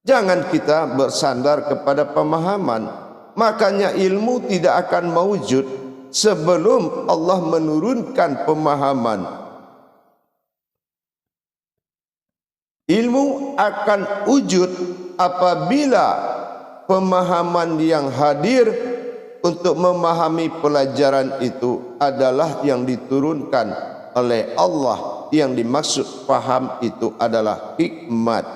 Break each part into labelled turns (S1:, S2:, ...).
S1: Jangan kita bersandar kepada pemahaman. Makanya ilmu tidak akan mewujud sebelum Allah menurunkan pemahaman. Ilmu akan wujud apabila pemahaman yang hadir untuk memahami pelajaran itu adalah yang diturunkan oleh Allah. Yang dimaksud paham itu adalah hikmat,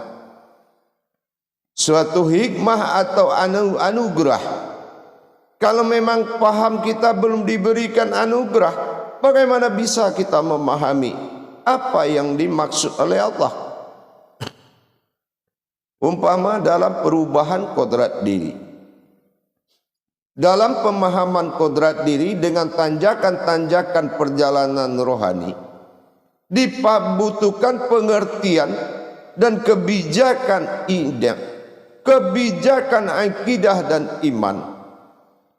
S1: suatu hikmah atau anugerah. Kalau memang paham kita belum diberikan anugerah, bagaimana bisa kita memahami apa yang dimaksud oleh Allah? Umpama dalam perubahan kodrat diri, dalam pemahaman kodrat diri dengan tanjakan-tanjakan perjalanan rohani, dibutuhkan pengertian dan kebijakan akidah dan iman,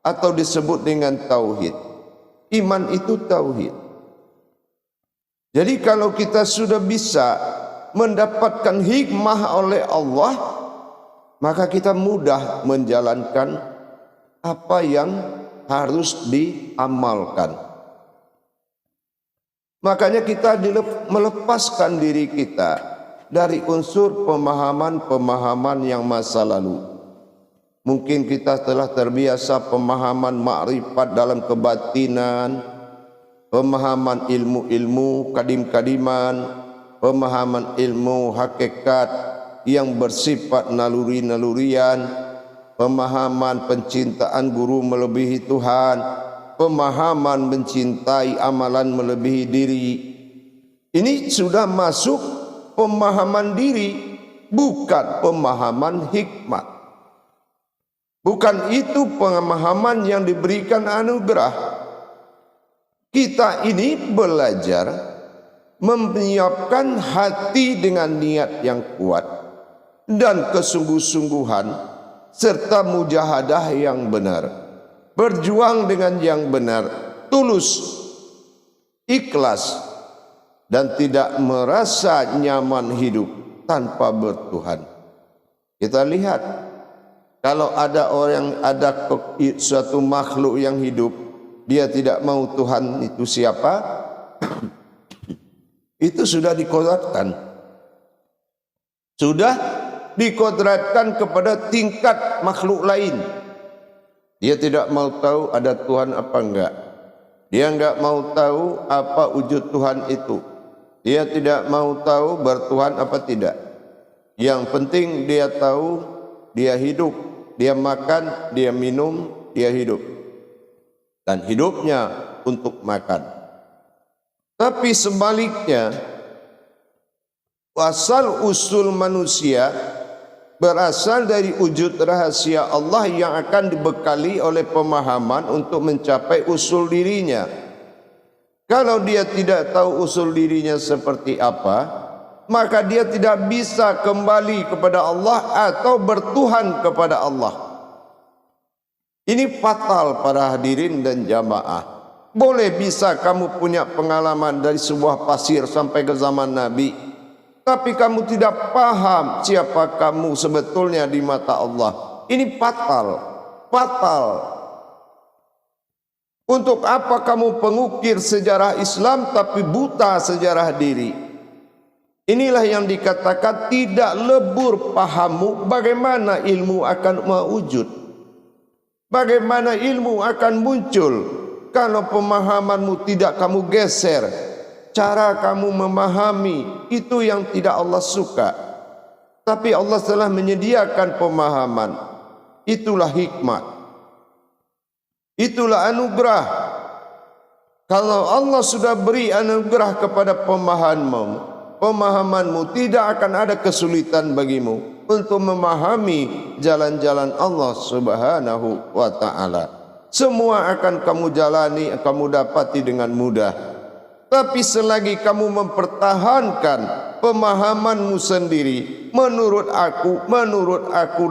S1: atau disebut dengan tauhid. Iman itu tauhid. Jadi kalau kita sudah bisa mendapatkan hikmah oleh Allah, maka kita mudah menjalankan apa yang harus diamalkan. Makanya kita melepaskan diri kita dari unsur pemahaman-pemahaman yang masa lalu. Mungkin kita telah terbiasa pemahaman makrifat dalam kebatinan, pemahaman ilmu-ilmu kadim-kadiman, pemahaman ilmu hakikat yang bersifat naluri-nalurian, pemahaman pencintaan guru melebihi Tuhan, pemahaman mencintai amalan melebihi diri. Ini sudah masuk pemahaman diri, bukan pemahaman hikmat. Bukan itu pemahaman yang diberikan anugerah. Kita ini belajar menyiapkan hati dengan niat yang kuat dan kesungguh-sungguhan serta mujahadah yang benar. Berjuang dengan yang benar, tulus, ikhlas, dan tidak merasa nyaman hidup tanpa bertuhan. Kita lihat, kalau ada suatu makhluk yang hidup, dia tidak mau Tuhan itu siapa, itu sudah dikodratkan. Sudah dikodratkan kepada tingkat makhluk lain. Dia tidak mau tahu ada Tuhan apa enggak. Dia enggak mau tahu apa wujud Tuhan itu. Dia tidak mau tahu bertuhan apa tidak. Yang penting dia tahu dia hidup, dia makan, dia minum, dia hidup. Dan hidupnya untuk makan. Tapi sebaliknya, asal usul manusia berasal dari wujud rahasia Allah yang akan dibekali oleh pemahaman untuk mencapai usul dirinya. Kalau dia tidak tahu usul dirinya seperti apa, maka dia tidak bisa kembali kepada Allah atau bertuhan kepada Allah. Ini fatal para hadirin dan jamaah. Boleh bisa kamu punya pengalaman dari sebuah pasir sampai ke zaman Nabi, tapi kamu tidak paham siapa kamu sebetulnya di mata Allah. Ini fatal. Fatal. Untuk apa kamu pengukir sejarah Islam tapi buta sejarah diri? Inilah yang dikatakan tidak lebur pahammu. Bagaimana ilmu akan mewujud? Bagaimana ilmu akan muncul kalau pemahamanmu tidak kamu geser? Cara kamu memahami itu yang tidak Allah suka. Tapi Allah telah menyediakan pemahaman. Itulah hikmat. Itulah anugerah. Kalau Allah sudah beri anugerah kepada pemahamanmu, tidak akan ada kesulitan bagimu untuk memahami jalan-jalan Allah Subhanahu wa ta'ala. Semua akan kamu jalani, kamu dapati dengan mudah. Tapi selagi kamu mempertahankan pemahamanmu sendiri, menurut aku,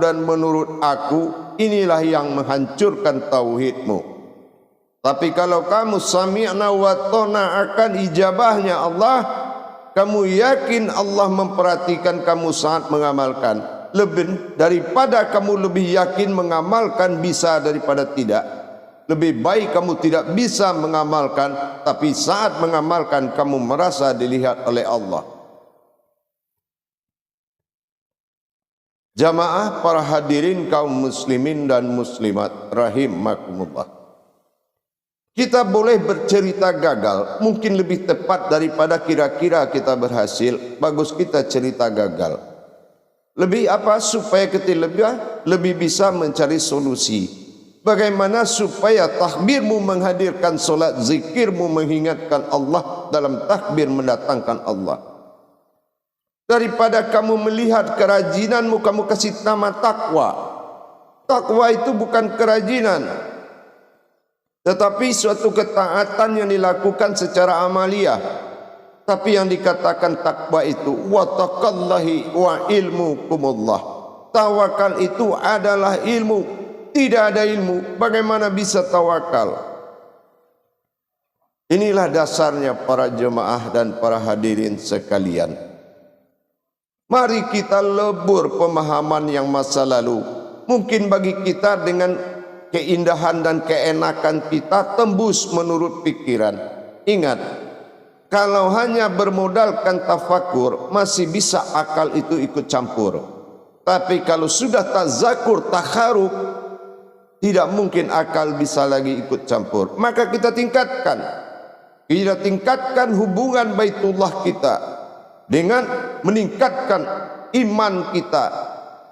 S1: dan menurut aku, inilah yang menghancurkan tauhidmu. Tapi kalau kamu sami'na wa ta'na akan ijabahnya Allah, kamu yakin Allah memperhatikan kamu saat mengamalkan, lebih daripada kamu lebih yakin mengamalkan bisa daripada tidak, lebih baik kamu tidak bisa mengamalkan, tapi saat mengamalkan kamu merasa dilihat oleh Allah. Jamaah para hadirin kaum muslimin dan muslimat rahimakumullah. Kita boleh bercerita gagal, mungkin lebih tepat daripada kira-kira kita berhasil. Bagus kita cerita gagal. Lebih apa? Supaya kita lebih bisa mencari solusi. Bagaimana supaya takbirmu menghadirkan solat, zikirmu mengingatkan Allah, dalam takbir mendatangkan Allah. Daripada kamu melihat kerajinanmu, kamu kasih nama takwa. Takwa itu bukan kerajinan, tetapi suatu ketaatan yang dilakukan secara amaliyah. Tapi yang dikatakan takwa itu wattaqallahi wa ilmukumullah. Tawakal itu adalah ilmu. Tidak ada ilmu, bagaimana bisa tawakal? Inilah dasarnya para jemaah dan para hadirin sekalian. Mari kita lebur pemahaman yang masa lalu. Mungkin bagi kita dengan keindahan dan keenakan kita tembus menurut pikiran. Ingat, kalau hanya bermodalkan tafakur, masih bisa akal itu ikut campur. Tapi kalau sudah tazakur, takharuk, tidak mungkin akal bisa lagi ikut campur. Maka kita tingkatkan hubungan Baitullah kita dengan meningkatkan iman kita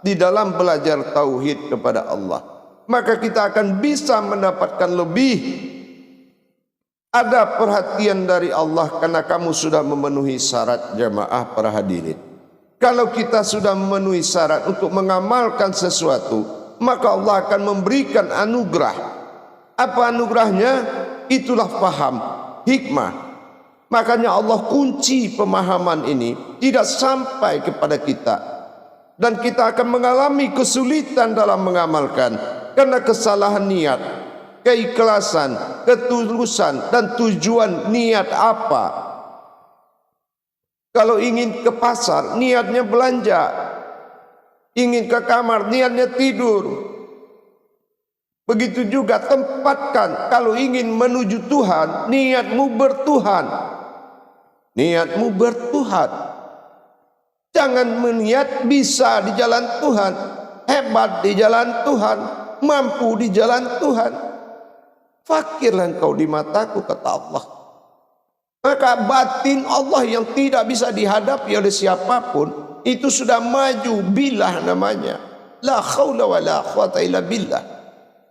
S1: di dalam belajar tauhid kepada Allah. Maka kita akan bisa mendapatkan lebih. Ada perhatian dari Allah karena kamu sudah memenuhi syarat, jamaah para hadirin. Kalau kita sudah memenuhi syarat untuk mengamalkan sesuatu, maka Allah akan memberikan anugerah. Apa anugerahnya? Itulah faham, hikmah. Makanya Allah kunci pemahaman ini tidak sampai kepada kita. Dan kita akan mengalami kesulitan dalam mengamalkan karena kesalahan niat, keikhlasan, ketulusan, dan tujuan niat apa. Kalau ingin ke pasar, niatnya belanja. Ingin ke kamar, niatnya tidur. Begitu juga tempatkan, kalau ingin menuju Tuhan, niatmu bertuhan. Niatmu bertuhan. Jangan meniat bisa di jalan Tuhan, hebat di jalan Tuhan, mampu di jalan Tuhan. Fakirlah engkau di mataku, kata Allah. Maka batin Allah yang tidak bisa dihadapi oleh siapapun, itu sudah maju bilah namanya. La khawla wa la quwata illa billah.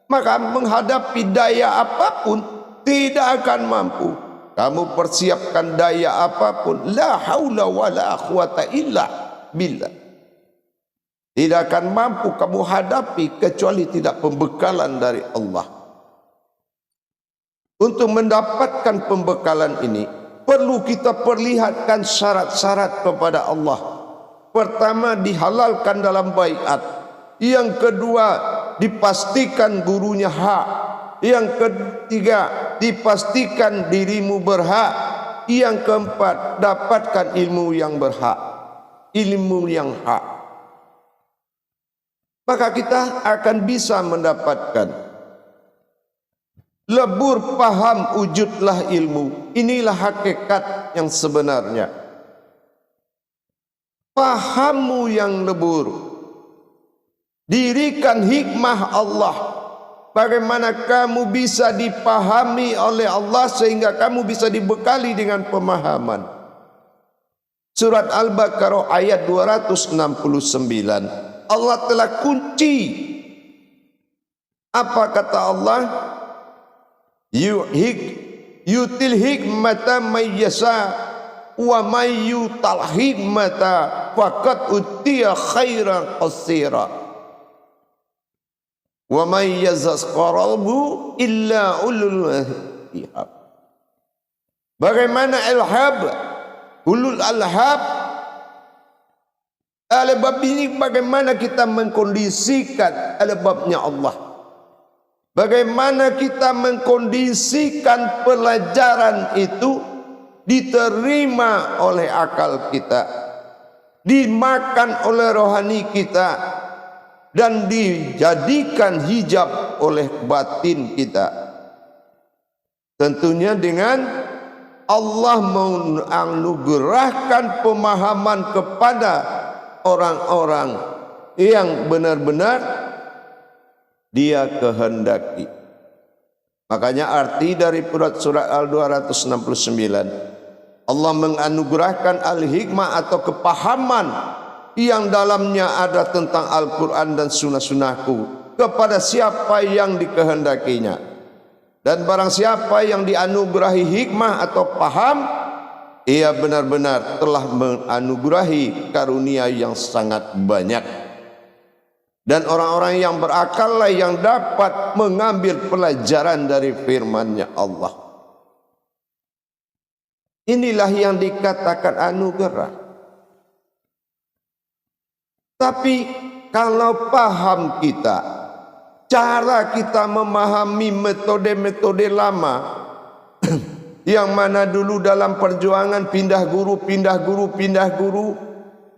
S1: Maka menghadapi daya apapun tidak akan mampu. Kamu persiapkan daya apapun, la haula wa la quwata illa billah. Tidak akan mampu kamu hadapi kecuali tidak pembekalan dari Allah. Untuk mendapatkan pembekalan ini, perlu kita perlihatkan syarat-syarat kepada Allah. Pertama, dihalalkan dalam baiat. Yang kedua, dipastikan gurunya hak. Yang ketiga, dipastikan dirimu berhak. Yang keempat, dapatkan ilmu yang berhak, ilmu yang hak. Maka kita akan bisa mendapatkan. Lebur paham wujudlah ilmu. Inilah hakikat yang sebenarnya. Pahammu yang lebur. Dirikan hikmah Allah. Bagaimana kamu bisa dipahami oleh Allah sehingga kamu bisa dibekali dengan pemahaman. Surat Al-Baqarah ayat 269. Allah telah kunci. Apa kata Allah? Yutil hikmata mayyasa wa mayyutal hikmata faqad utiya khairan qasira. Wa may yazqarahu illa ulul albab. Bagaimana alhab? Ulul alhab. Albab ini bagaimana kita mengkondisikan albabnya Allah. Bagaimana kita mengkondisikan pelajaran itu diterima oleh akal kita. dimakan oleh rohani kita dan dijadikan hijab oleh batin kita. Tentunya dengan Allah menganugerahkan pemahaman kepada orang-orang yang benar-benar Dia kehendaki. Makanya arti dari surat Al-269, Allah menganugerahkan al-hikmah atau kepahaman yang dalamnya ada tentang Al-Quran dan sunnah-sunnahku kepada siapa yang dikehendakinya. Dan barang siapa yang dianugerahi hikmah atau paham, ia benar-benar telah menganugerahi karunia yang sangat banyak. Dan orang-orang yang berakal lah yang dapat mengambil pelajaran dari firman-Nya Allah. Inilah yang dikatakan anugerah. Tapi kalau paham kita, cara kita memahami metode-metode lama yang mana dulu dalam perjuangan pindah guru,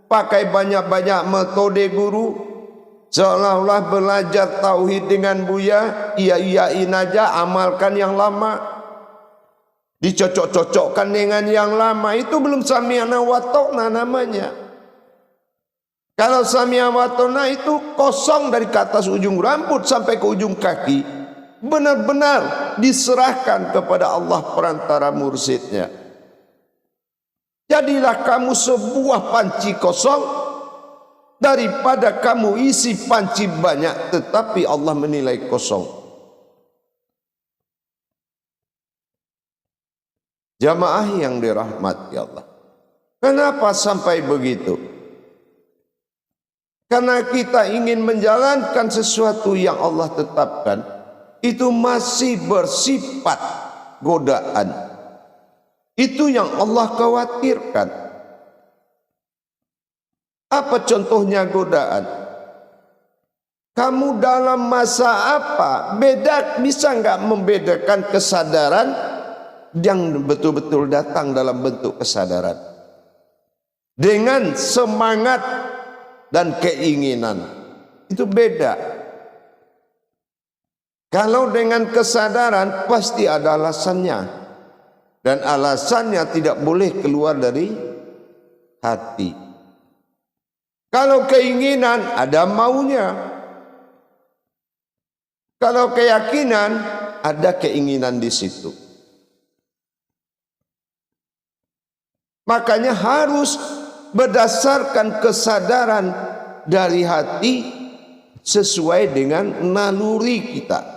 S1: pakai banyak-banyak metode guru, seolah-olah belajar tauhid dengan buya, iya-iyain aja, amalkan yang lama, dicocok-cocokkan dengan yang lama, itu belum sami'na wa ta'na namanya. Kalau sami'na wa ta'na itu kosong dari ke atas ujung rambut sampai ke ujung kaki, benar-benar diserahkan kepada Allah perantara mursyidnya. Jadilah kamu sebuah panci kosong daripada kamu isi panci banyak tetapi Allah menilai kosong. Jamaah yang dirahmati Allah, kenapa sampai begitu? Karena kita ingin menjalankan sesuatu yang Allah tetapkan, itu masih bersifat godaan. Itu yang Allah khawatirkan. Apa contohnya godaan? Kamu dalam masa apa? Bisa enggak membedakan kesadaran yang betul-betul datang dalam bentuk kesadaran dengan semangat dan keinginan? Itu beda. Kalau dengan kesadaran pasti ada alasannya, dan alasannya tidak boleh keluar dari hati. Kalau keinginan ada maunya, kalau keyakinan ada keinginan di situ. Makanya harus berdasarkan kesadaran dari hati sesuai dengan naluri kita.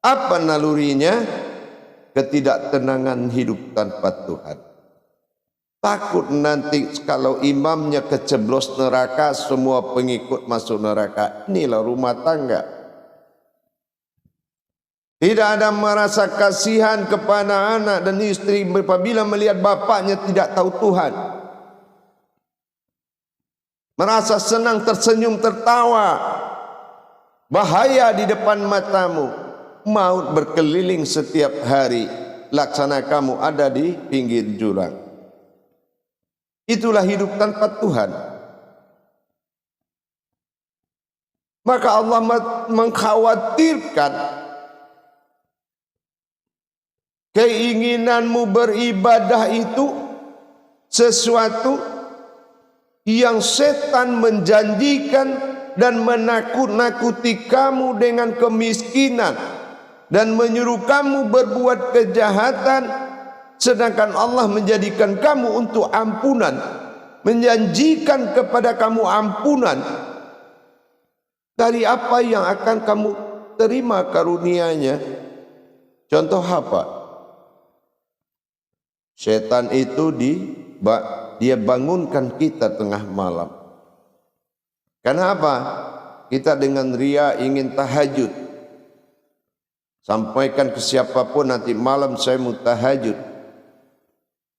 S1: Apa nalurinya? Ketidaktenangan hidup tanpa Tuhan. Takut nanti kalau imamnya keceblos neraka, semua pengikut masuk neraka. Inilah rumah tangga. Tidak ada merasa kasihan kepada anak dan istri apabila melihat bapaknya tidak tahu Tuhan. Merasa senang, tersenyum, tertawa. Bahaya di depan matamu. Maut berkeliling setiap hari. Laksana kamu ada di pinggir jurang. Itulah hidup tanpa Tuhan. Maka Allah mengkhawatirkan keinginanmu beribadah itu sesuatu yang setan menjanjikan dan menakut-nakuti kamu dengan kemiskinan dan menyuruh kamu berbuat kejahatan. Sedangkan Allah menjadikan kamu untuk ampunan, menjanjikan kepada kamu ampunan dari apa yang akan kamu terima karunia-Nya. Contoh apa? Setan itu dia bangunkan kita tengah malam. Kenapa? Kita dengan ria ingin tahajud. Sampaikan ke siapapun nanti malam saya mau tahajud.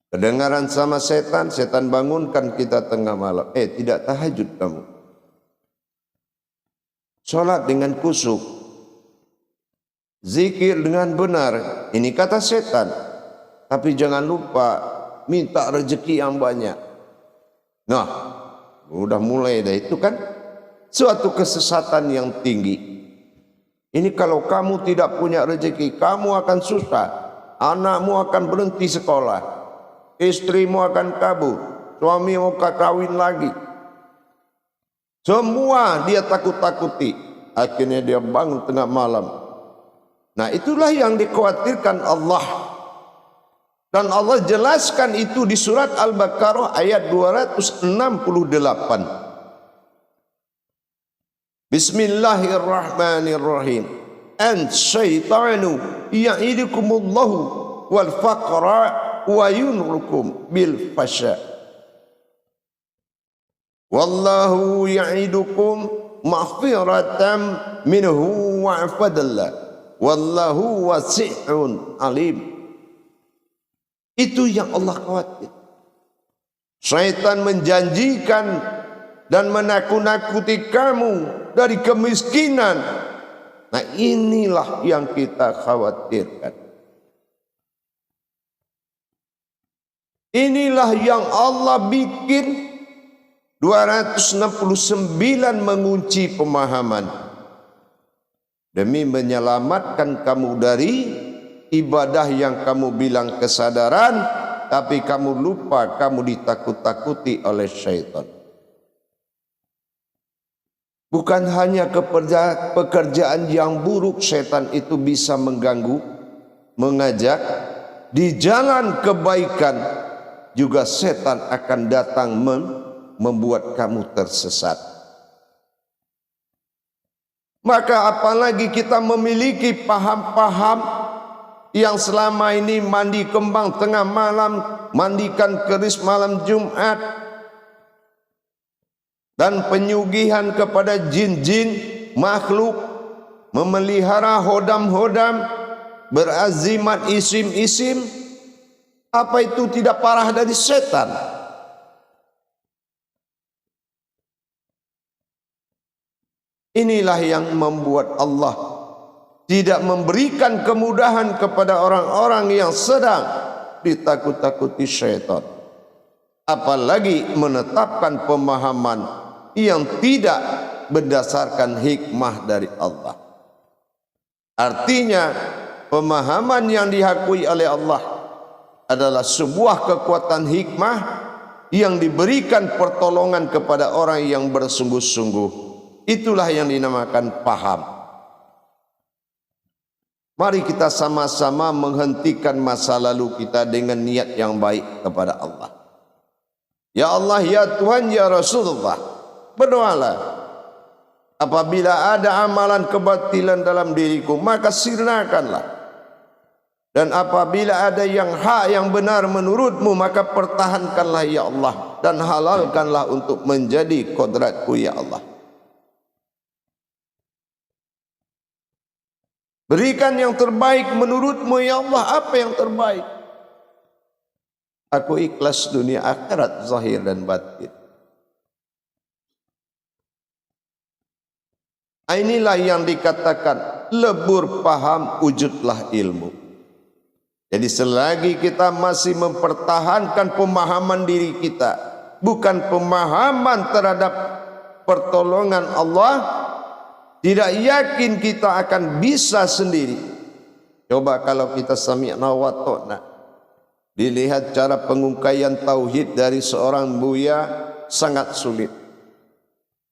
S1: Kedengaran sama setan, setan bangunkan kita tengah malam. Tidak tahajud kamu. Sholat dengan khusyuk. Zikir dengan benar. Ini kata setan. Tapi jangan lupa minta rezeki yang banyak. Nah, udah mulai dah itu kan suatu kesesatan yang tinggi. Ini kalau kamu tidak punya rezeki, kamu akan susah. Anakmu akan berhenti sekolah. Istrimu akan kabur. Suamimu akan kawin lagi. Semua dia takut-takuti. Akhirnya dia bangun tengah malam. Nah, itulah yang dikhawatirkan Allah. Dan Allah jelaskan itu di surat Al-Baqarah ayat 268. Bismillahirrahmanirrahim. An syaitanu ya'idukumullahu wal faqra wa yunrukum bil fasha. Wallahu ya'idukum maghfiratan minhu wa fadla. Wallahu wasi'un alim. Itu yang Allah khawatir. Syaitan menjanjikan dan menakut-nakuti kamu dari kemiskinan. Nah, inilah yang kita khawatirkan. Inilah yang Allah bikin 269 mengunci pemahaman demi menyelamatkan kamu dari ibadah yang kamu bilang kesadaran, tapi kamu lupa kamu ditakut-takuti oleh syaitan. Bukan hanya pekerjaan yang buruk setan itu bisa mengganggu, mengajak. Di jalan kebaikan juga setan akan datang membuat kamu tersesat. Maka apalagi kita memiliki paham-paham yang selama ini mandi kembang tengah malam, mandikan keris malam Jumat, dan penyugihan kepada jin-jin makhluk, memelihara hodam-hodam, berazimat isim-isim. Apa itu tidak parah dari setan? Inilah yang membuat Allah tidak memberikan kemudahan kepada orang-orang yang sedang ditakut-takuti syaitan, apalagi menetapkan pemahaman yang tidak berdasarkan hikmah dari Allah. Artinya pemahaman yang dihakui oleh Allah adalah sebuah kekuatan hikmah yang diberikan pertolongan kepada orang yang bersungguh-sungguh. Itulah yang dinamakan paham. Mari kita sama-sama menghentikan masa lalu kita dengan niat yang baik kepada Allah. Ya Allah, ya Tuhan, ya Rasulullah, berdoalah. Apabila ada amalan kebatilan dalam diriku, maka sirnakanlah. Dan apabila ada yang hak yang benar menurutmu, maka pertahankanlah ya Allah. Dan halalkanlah untuk menjadi kodratku ya Allah. Berikan yang terbaik menurutmu ya Allah. Apa yang terbaik? Aku ikhlas dunia akhirat, zahir dan batin. Inilah yang dikatakan lebur paham, wujudlah ilmu. Jadi selagi kita masih mempertahankan pemahaman diri kita, bukan pemahaman terhadap pertolongan Allah, tidak yakin kita akan bisa sendiri. Coba kalau kita sami'na wa ta'na, dilihat cara pengungkaian tauhid dari seorang buya sangat sulit.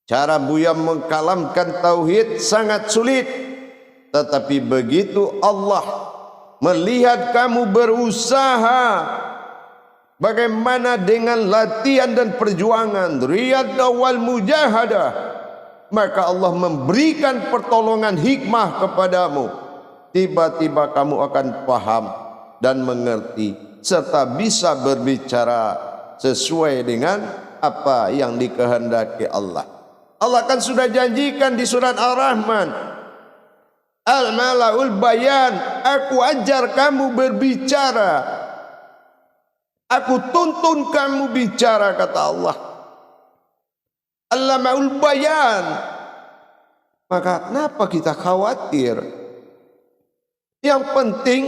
S1: Cara buya mengkalamkan tauhid sangat sulit. Tetapi begitu Allah melihat kamu berusaha, bagaimana dengan latihan dan perjuangan, riyadah wal mujahadah, maka Allah memberikan pertolongan hikmah kepadamu. Tiba-tiba kamu akan paham dan mengerti, serta bisa berbicara sesuai dengan apa yang dikehendaki Allah. Allah kan sudah janjikan di surat Ar-Rahman, Al-Mala'ul Bayan, aku ajar kamu berbicara, aku tuntun kamu bicara, kata Allah. Al-Mala'ul Bayan. Maka kenapa kita khawatir? Yang penting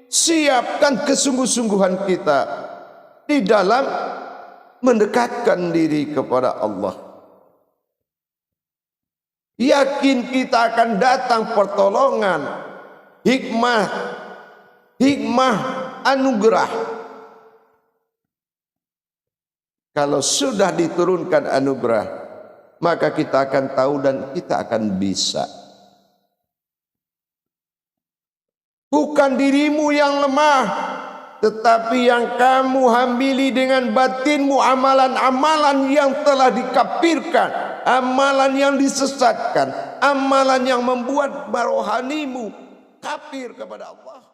S1: siapkan kesungguh-sungguhan kita di dalam mendekatkan diri kepada Allah. Yakin kita akan datang pertolongan, hikmah anugerah. Kalau sudah diturunkan anugerah, maka kita akan tahu dan kita akan bisa. Bukan dirimu yang lemah, tetapi yang kamu hambili dengan batinmu amalan-amalan yang telah dikafirkan, amalan yang disesatkan, amalan yang membuat rohanimu kafir kepada Allah.